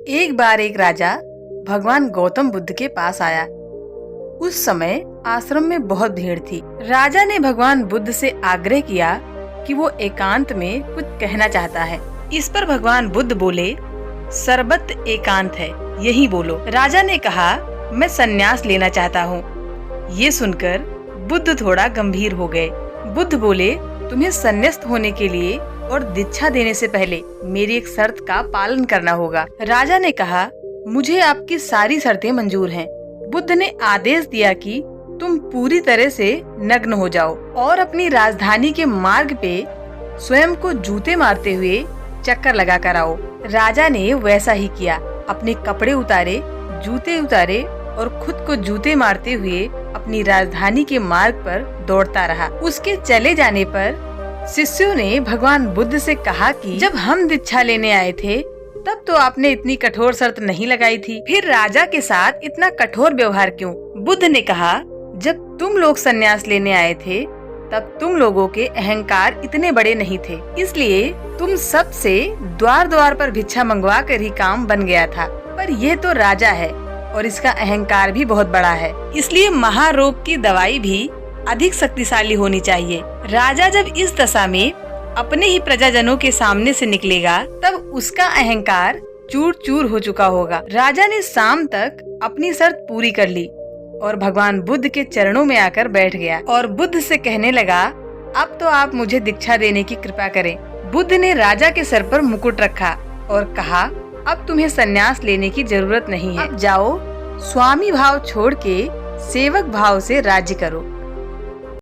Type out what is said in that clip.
एक बार एक राजा भगवान गौतम बुद्ध के पास आया। उस समय आश्रम में बहुत भीड़ थी। राजा ने भगवान बुद्ध से आग्रह किया कि वो एकांत में कुछ कहना चाहता है। इस पर भगवान बुद्ध बोले, सर्वत्र एकांत है, यही बोलो। राजा ने कहा, मैं संन्यास लेना चाहता हूँ। ये सुनकर बुद्ध थोड़ा गंभीर हो गए। बुद्ध बोले, तुम्हें संन्यास्त होने के लिए और दीक्षा देने से पहले मेरी एक शर्त का पालन करना होगा। राजा ने कहा, मुझे आपकी सारी शर्तें मंजूर हैं। बुद्ध ने आदेश दिया कि तुम पूरी तरह से नग्न हो जाओ और अपनी राजधानी के मार्ग पे स्वयं को जूते मारते हुए चक्कर लगा कर आओ। राजा ने वैसा ही किया। अपने कपड़े उतारे, जूते उतारे और खुद को जूते मारते हुए अपनी राजधानी के मार्ग पर दौड़ता रहा। उसके चले जाने पर शिष्यों ने भगवान बुद्ध से कहा कि जब हम दीक्षा लेने आए थे तब तो आपने इतनी कठोर शर्त नहीं लगाई थी, फिर राजा के साथ इतना कठोर व्यवहार क्यों? बुद्ध ने कहा, जब तुम लोग संन्यास लेने आए थे तब तुम लोगों के अहंकार इतने बड़े नहीं थे, इसलिए तुम सब से द्वार द्वार पर भिक्षा मंगवा कर ही काम बन गया था। पर ये तो राजा है और इसका अहंकार भी बहुत बड़ा है, इसलिए महारोग की दवाई भी अधिक शक्तिशाली होनी चाहिए। राजा जब इस दशा में अपने ही प्रजाजनों के सामने से निकलेगा तब उसका अहंकार चूर चूर हो चुका होगा। राजा ने शाम तक अपनी शर्त पूरी कर ली और भगवान बुद्ध के चरणों में आकर बैठ गया और बुद्ध से कहने लगा, अब तो आप मुझे दीक्षा देने की कृपा करें। बुद्ध ने राजा के सर पर मुकुट रखा और कहा, अब तुम्हें संन्यास लेने की जरूरत नहीं है, अब जाओ स्वामी भाव छोड़ के सेवक भाव से राज्य करो।